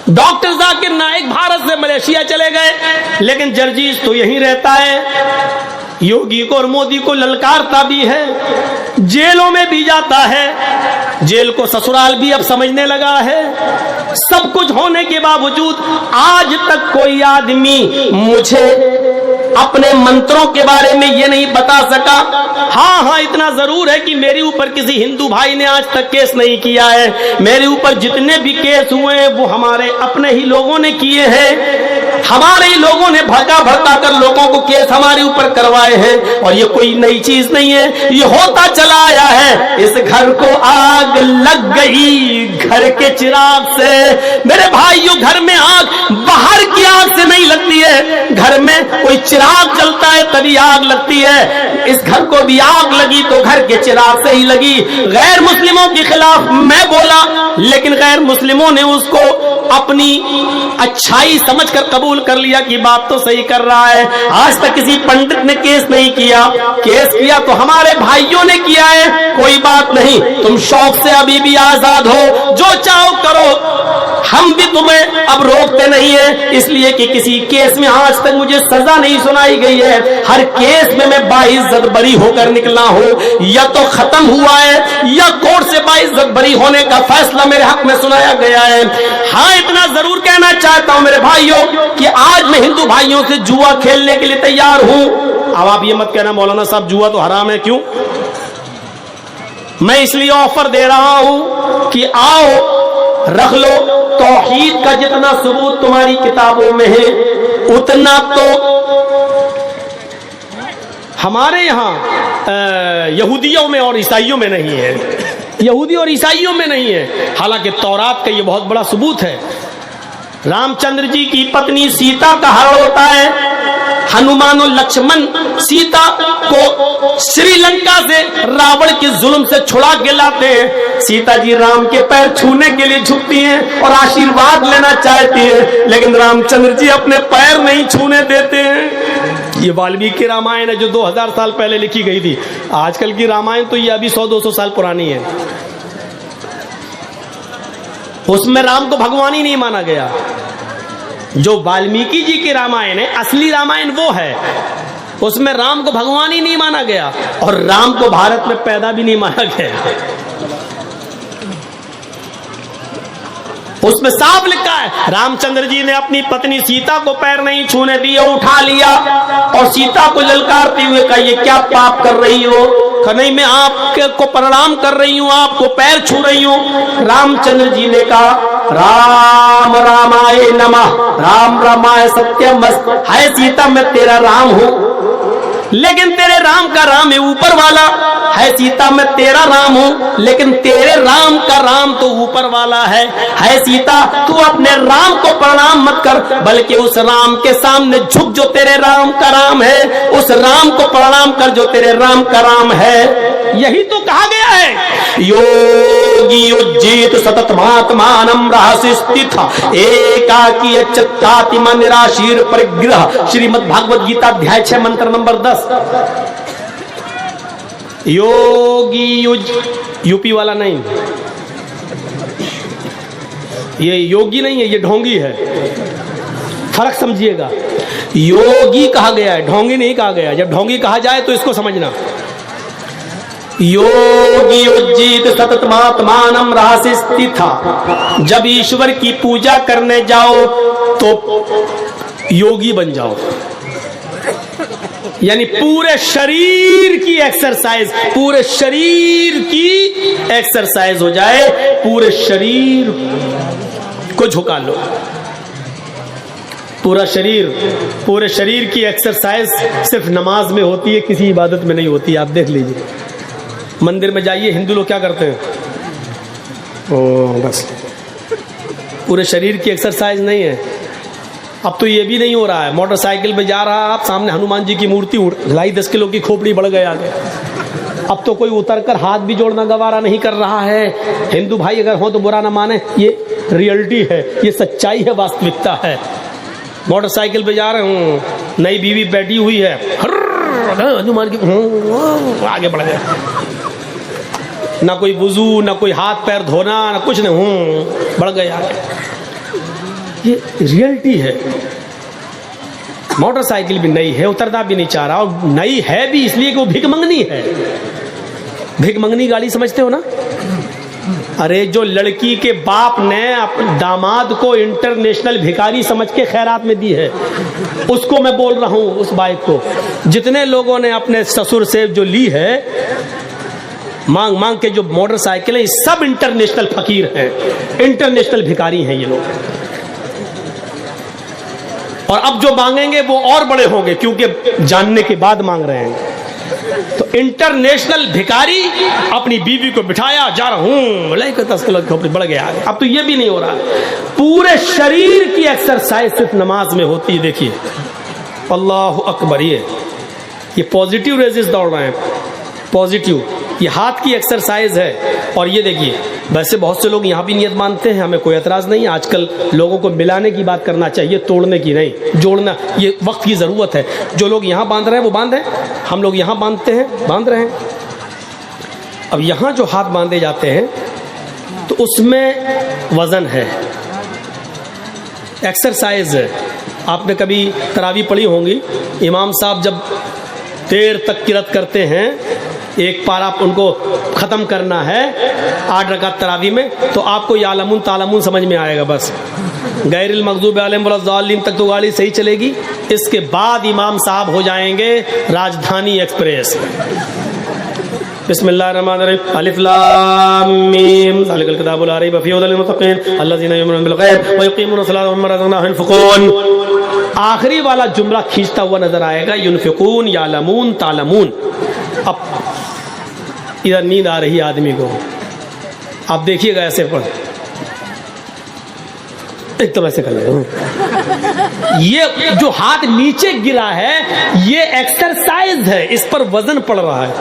Doctor Zakir Naik Bharat से Malaysia चले गए, लेकिन जर्जीस तो यहीं रहता है। योगी को और मोदी को ललकारता भी है, जेलों में भी जाता है, जेल को ससुराल भी अब समझने लगा है। सब कुछ होने के बावजूद आज तक कोई आदमी मुझे अपने मंत्रों के बारे में ये नहीं बता सका। हाँ, इतना जरूर है कि मेरे ऊपर किसी हिंदू भाई ने आज तक केस नहीं किया है। मेरे ऊपर जितने भी केस हुए हैं वो हमारे अपने ही लोगों ने किए हैं। हमारे ही लोगों ने भड़का कर लोगों को केस हमारे ऊपर करवाए हैं, और ये कोई नई चीज नहीं है, ये होता चला आया है। इस घर को आग लग गई घर के चिराग से। मेरे भाइयों, घर में आग बाहर की आग से नहीं लगती है, घर में कोई चिराग जलता है तभी आग लगती है। इस घर को भी आग लगी तो घर के चिराग से ही लगी। गैर मुस्लिमों के खिलाफ मैं बोला, लेकिन गैर मुस्लिमों ने उसको अपनी अच्छाई समझकर कबूल कर लिया कि बात तो सही कर रहा है। आज तक किसी पंडित ने केस नहीं किया, केस किया तो हमारे भाइयों ने किया है। कोई बात नहीं, तुम शौक से अभी भी आजाद हो, जो चाहो करो, हम भी तुम्हें अब रोकते नहीं है, इसलिए कि किसी केस में आज तक मुझे सजा नहीं सुनाई गई है। हर केस में मैं बाइज्जत बरी होकर निकला हूं। या तो खत्म हुआ है या कोर्ट से बाइज्जत बरी होने का फैसला मेरे हक में सुनाया गया है। हाँ, इतना जरूर कहना चाहता हूं मेरे भाइयों कि आज मैं हिंदू भाइयों से जुआ खेलने के लिए तैयार हूं। अब आप ये मत कहना मौलाना साहब जुआ तो हराम है, क्यों? मैं इसलिए ऑफर दे रहा हूं कि आओ रख लो, तौहीद का जितना सबूत तुम्हारी किताबों में है उतना तो हमारे यहाँ यहूदियों में और ईसाइयों में नहीं है। यहूदी और ईसाइयों में नहीं है, हालांकि तौरात का ये बहुत बड़ा सबूत है। रामचंद्र जी की पत्नी सीता का हरण होता है। हनुमान और लक्ष्मण सीता को श्रीलंका से रावण के जुल्म से छुड़ा के लाते हैं। सीता जी राम के पैर छूने के लिए झुकती हैं और आशीर्वाद लेना चाहती हैं, लेकिन रामचंद्र जी अपने पैर नहीं छूने देते हैं। ये वाल्मीकि रामायण है जो 2000 साल पहले लिखी गई थी। आजकल की रामायण तो ये अभी 100-200 साल पुरानी है। उसमें राम को भगवान ही नहीं माना गया। जो वाल्मीकि जी की रामायण है, असली रामायण वो है, उसमें राम को भगवान ही नहीं माना गया और राम को भारत में पैदा भी नहीं माना गया। उसमें साफ लिखा है रामचंद्र जी ने अपनी पत्नी सीता को पैर नहीं छूने दिए, उठा लिया और सीता को ललकारते हुए कहा, ये क्या पाप कर रही हो? नहीं, मैं आपको प्रणाम कर रही हूँ, आपको पैर छू रही हूँ। रामचंद्र जी ने कहा, राम रामाय नमः, राम रामाय सत्यम। हाय सीता, मैं तेरा राम हूँ, लेकिन तेरे राम का राम है ऊपर वाला। है सीता, मैं तेरा राम हूं, लेकिन तेरे राम का राम तो ऊपर वाला है। सीता, तू अपने राम को प्रणाम मत कर, बल्कि उस राम के सामने झुक जो तेरे राम का राम है। उस राम को प्रणाम कर जो तेरे राम का राम है। यही तो कहा गया है, योगी उज्जीत सतत महात्मानम रहस्य स्थित एकाकी अच्युताति मन निराशीर परिग्रह। श्रीमद् भागवत गीता अध्याय 6 मंत्र नंबर 10। योगी यूपी वाला नहीं, ये योगी नहीं है, ये ढोंगी है। फर्क समझिएगा, योगी कहा गया है, ढोंगी नहीं कहा गया। जब ढोंगी कहा जाए तो इसको समझना। योगी उज्जीत सतत महात्मानम रहस्य स्थिता। जब ईश्वर की पूजा करने जाओ तो योगी बन जाओ, यानी पूरे शरीर की एक्सरसाइज, पूरे शरीर की एक्सरसाइज हो जाए। पूरे शरीर को झुका लो, पूरे शरीर की एक्सरसाइज सिर्फ नमाज में होती है, किसी इबादत में नहीं होती। आप देख लीजिए, मंदिर में जाइए, हिंदू लोग क्या करते हैं, ओ बस पूरे शरीर की एक्सरसाइज नहीं है। अब तो ये भी नहीं हो रहा है, मोटरसाइकिल पे जा रहा है आप, सामने हनुमान जी की मूर्ति ढाई 10 किलो की खोपड़ी बढ़ गई आगे। अब तो कोई उतरकर हाथ भी जोड़ना गवारा नहीं कर रहा है। हिंदू भाई अगर हो तो बुरा ना माने, ये रियलिटी है, ये सच्चाई है, वास्तविकता है। मोटरसाइकिल पे जा रहे हूँ, नई बीवी बैठी हुई है, हनुमान की आगे बढ़ गया, ना कोई वुजू, ना कोई हाथ पैर धोना, ना कुछ नहीं, बढ़ गया। ये रियलिटी है। मोटरसाइकिल भी नई है, उतरना भी नहीं चाह रहा, और नई है भी इसलिए कि वो भिख मंगनी है। भिख मंगनी गाड़ी समझते हो ना? अरे जो लड़की के बाप ने अपने दामाद को इंटरनेशनल भिखारी समझ के खैरात में दी है, उसको मैं बोल रहा हूं, उस बाइक को। जितने लोगों ने अपने ससुर से जो ली है मांग मांग के, जो मोटरसाइकिल है, सब इंटरनेशनल फकीर हैं, इंटरनेशनल भिखारी हैं ये लोग। और अब जो मांगेंगे वो और बड़े होंगे, क्योंकि जानने के बाद मांग रहे हैं। तो इंटरनेशनल भिखारी अपनी बीवी को बिठाया, जा रहा हूं, 10 किलो खोपड़ी बढ़ गया। अब तो ये भी नहीं हो रहा, पूरे शरीर की एक्सरसाइज सिर्फ नमाज में होती है। देखिए, अल्लाह अकबर, ये पॉजिटिव रेजेस दौड़ रहे हैं, पॉजिटिव, ये हाथ की एक्सरसाइज है। और ये देखिए, वैसे बहुत से लोग यहाँ भी नियत मानते हैं, हमें कोई एतराज़ नहीं। आजकल लोगों को मिलाने की बात करना चाहिए, तोड़ने की नहीं, जोड़ना, ये वक्त की ज़रूरत है। जो लोग यहाँ बांध रहे हैं वो बांधे, हम लोग यहाँ बांधते हैं, बांध रहे हैं। अब यहाँ जो हाथ बांधे जाते हैं तो उसमें वज़न है, एक्सरसाइज है। आपने कभी तरावी पढ़ी होंगी, इमाम साहब जब देर तक किरत करते हैं, एक पारा उनको ख़त्म करना है 8 रकात तरावी में, तो आपको यालमुन तालमुन समझ में आएगा बस। गैरिल मग़ज़ूबि अलैहिम वलद्दाल्लीन तक तो गाड़ी सही चलेगी। इसके बाद इमाम साहब हो जाएंगे राजधानी एक्सप्रेस। बिस्मिल्लाहिर्रहमानिर्रहीम, अलिफ लाम मीम, ज़ालिकल किताबु ला रैब फ़ीहि हुदल लिल-मुत्तक़ीन अल्लज़ीना युमिनूना बिल ग़ैब व युक़ीमूना स-लाता व मिम्मा रज़क़नाहुम युनफ़िक़ून। आखिरी वाला जुमला खींचता हुआ नजर आएगा, युनफ़िक़ून, यालमून, तालमून। अब इधर नींद आ रही है आदमी को, आप देखिएगा ऐसे पर एकदम ऐसे कर लेगा। ये जो हाथ नीचे गिरा है ये एक्सरसाइज है, इस पर वजन पड़ रहा है।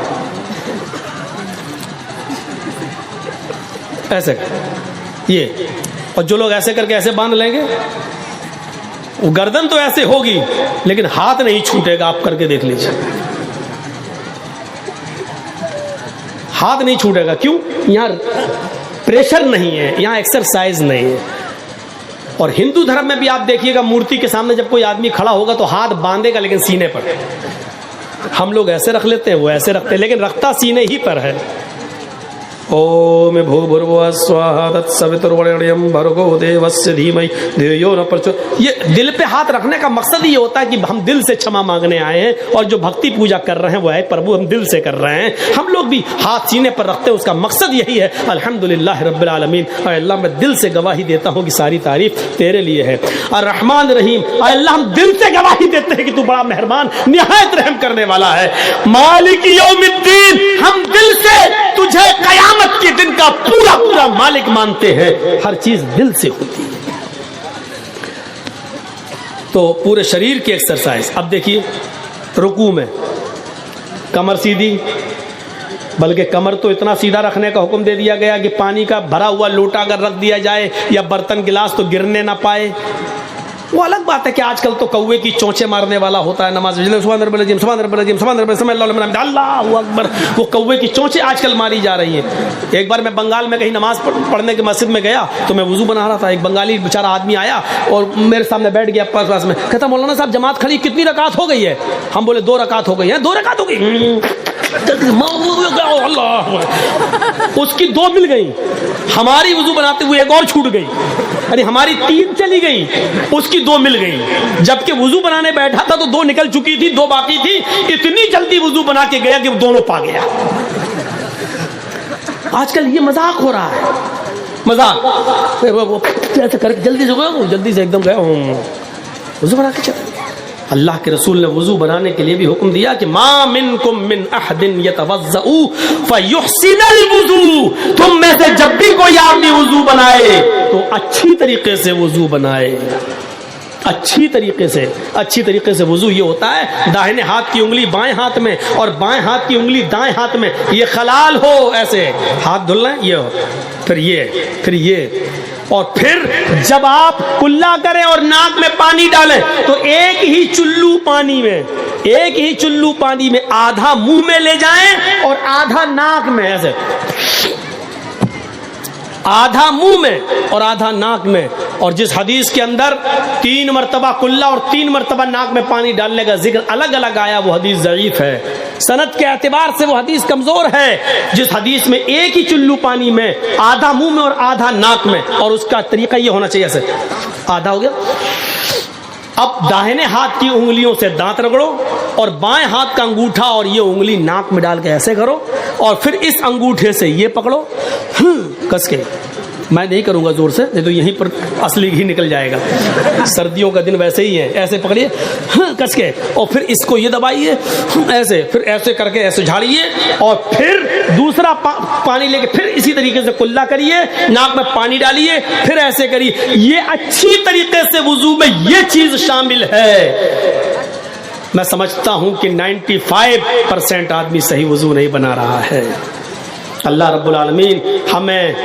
ऐसे ये, और जो लोग ऐसे करके ऐसे बांध लेंगे, वो गर्दन तो ऐसे होगी लेकिन हाथ नहीं छूटेगा। आप करके देख लीजिए, हाथ नहीं छूटेगा। क्यों? यहाँ प्रेशर नहीं है, यहाँ एक्सरसाइज नहीं है। और हिंदू धर्म में भी आप देखिएगा, मूर्ति के सामने जब कोई आदमी खड़ा होगा तो हाथ बांधेगा लेकिन सीने पर। हम लोग ऐसे रख लेते हैं, वो ऐसे रखते हैं, लेकिन रखता सीने ही पर है। ओम भूर्भुवः स्वः तत्सवितुर्वरेण्यं भर्गो देवस्य धीमहि धियो न प्रचोदयात्। ये दिल पे हाथ रखने का मकसद ये होता है कि हम दिल से क्षमा मांगने आए हैं, और जो भक्ति पूजा कर रहे हैं वो है प्रभु, हम दिल से कर रहे हैं। हम लोग भी हाथ सीने पर रखते हैं, उसका मकसद यही है, अल्हम्दुलिल्लाह रब्बिल आलमीन, अल्लाह मैं दिल से गवाही देता हूँ कि सारी तारीफ तेरे लिए है। अर्रहमान रहीम, अल्लाह हम दिल से गवाही देते हैं कि तू बड़ा मेहरबान निहायत रहम करने वाला है। मालिक यौमिद्दीन, हम दिल से तुझे कयामत के दिन का पूरा पूरा मालिक मानते हैं। हर चीज दिल से होती है। तो पूरे शरीर की एक्सरसाइज। अब देखिए, रुकू में कमर सीधी, बल्कि कमर तो इतना सीधा रखने का हुक्म दे दिया गया कि पानी का भरा हुआ लोटा अगर रख दिया जाए या बर्तन गिलास तो गिरने ना पाए। वो अलग बात है कि आजकल तो कौवे की चोंचे मारने वाला होता है नमाज में, अल्लाहु अकबर, वो कौवे की चोंचे आजकल मारी जा रही हैं। एक बार मैं बंगाल में कहीं नमाज पढ़ने के मस्जिद में गया तो मैं वुजू बना रहा था, एक बंगाली बेचारा आदमी आया और मेरे सामने बैठ गया पास में, कहता मौलाना साहब जमात खड़ी, कितनी रकात हो गई है? हम बोले 2 रकात हो गई है। 2 रकात हो गई? उसकी 2 मिल गई, हमारी वुजू बनाते हुए एक और छूट गई। अरे हमारी 3 चली गई, उसकी 2 मिल गई। जबकि वुजू बनाने बैठा था तो 2 निकल चुकी थी, 2 बाकी थी। इतनी जल्दी वुजू बना के गया कि वो दोनों पा गया। आजकल ये मजाक हो रहा है, मजाक ऐसे करके जल्दी से एकदम गया वुजू बना के चला। अल्लाह के रसूल ने वुजू बनाने के लिए भी हुक्म दिया कि मा मिनकुम मिन अहदिन यतवज़्ज़उ फयुहसिनुल वुजू, तुम में से जब भी कोई आदमी वुजू बनाए तो अच्छी तरीके से वुजू बनाए। अच्छी तरीके से वुजू ये होता है दाहिने हाथ की उंगली बाएं हाथ में और बाएं हाथ की उंगली दाएं हाथ में, ये खलाल हो, ऐसे हाथ धुल रहे ये हो, फिर ये और फिर जब आप कुल्ला करें और नाक में पानी डालें तो एक ही चुल्लू पानी में आधा मुंह में ले जाएं और आधा नाक में, ऐसे आधा मुंह में और आधा नाक में। और जिस हदीस के अंदर 3 मरतबा कुल्ला और 3 मरतबा नाक में पानी डालने का जिक्र अलग अलग आया, वो हदीस ज़ईफ है। सनद के एतबार से वो हदीस कमजोर है। जिस हदीस में एक ही चुल्लू पानी में, आधा मुंह में और आधा नाक में, और उसका तरीका ये होना चाहिए, ऐसे आधा हो गया। अब दाहिने हाथ की उंगलियों से दांत रगड़ो और बाएं हाथ का अंगूठा और ये उंगली नाक में डाल के ऐसे करो, और फिर इस अंगूठे से ये पकड़ो कस के। मैं नहीं करूंगा जोर से, नहीं तो यहीं पर असली घी निकल जाएगा। सर्दियों का दिन वैसे ही है, ऐसे पकड़िए कस के, और फिर इसको ये दबाइए ऐसे, फिर ऐसे करके ऐसे झाड़िए, और फिर दूसरा पानी लेके फिर इसी तरीके से कुल्ला करिए, नाक में पानी डालिए, फिर ऐसे करिए। ये अच्छी तरीके से वुजू में ये चीज शामिल है। मैं समझता हूं कि 95% आदमी सही वुजू नहीं बना रहा है। अल्लाह रब्बुल आलमीन हमें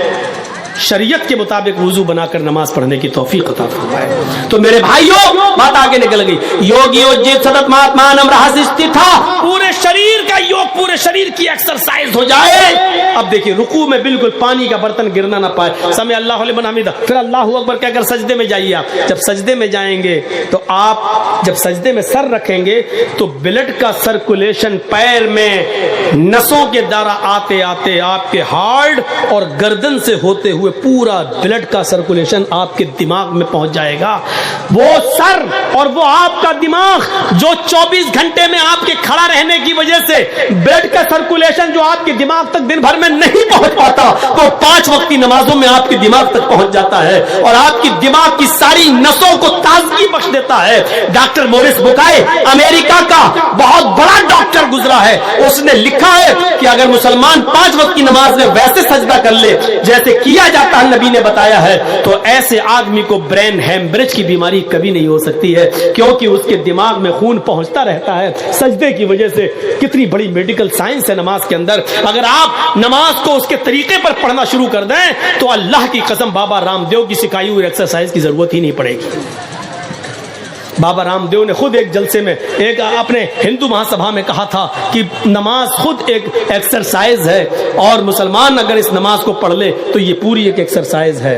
शरीयत के मुताबिक वुजू बनाकर नमाज पढ़ने की तौफीक अता फरमाए। तो मेरे भाइयों, बात आगे निकल गई। योगियोजित सतत महात्मानम रहस्य स्थिता, पूरे शरीर का योग, पूरे शरीर की एक्सरसाइज हो जाए। अब देखिए, रुकू में बिल्कुल पानी का बर्तन गिरना ना पाए। समय अल्लाह लिमन हमीदा, फिर अल्लाहू अकबर कहकर सजदे में जाइए। आप जब सजदे में जाएंगे तो आप जब सजदे में सर रखेंगे तो ब्लड का सर्कुलेशन पैर में नसों के द्वारा आते आते आपके हार्ट और गर्दन से होते हुए पूरा ब्लड का सर्कुलेशन आपके दिमाग में पहुंच जाएगा। वो सर और वो आपका दिमाग जो 24 घंटे में आपके खड़ा रहने की वजह से ब्लड का सर्कुलेशन जो आपके दिमाग तक दिन भर में नहीं पहुंच पाता, वो 5 वक्ती नमाजों में आपके दिमाग तक पहुंच जाता है और आपकी दिमाग की सारी नसों को ताजगी बख्श देता है। डॉक्टर मोरिस बुकाय, अमेरिका का बहुत बड़ा डॉक्टर गुजरा है, उसने लिखा है कि अगर मुसलमान 5 वक्त की नमाज में वैसे सजदा कर ले जैसे किया जाता है, नबी ने बताया है, तो ऐसे आदमी को ब्रेन हेमरेज की बीमारी कभी नहीं हो सकती है, क्योंकि उसके दिमाग में खून पहुंचता रहता है सजदे की वजह से। कितनी बड़ी मेडिकल साइंस है नमाज के अंदर। अगर आप नमाज को उसके तरीके पर पढ़ना शुरू कर दें तो अल्लाह की कसम बाबा रामदेव की सिखाई हुई एक्सरसाइज की जरूरत ही नहीं पड़ेगी। बाबा रामदेव ने खुद एक जलसे में, एक अपने हिंदू महासभा में कहा था कि नमाज खुद एक एक्सरसाइज है और मुसलमान अगर इस नमाज को पढ़ ले तो ये पूरी एक एक्सरसाइज है।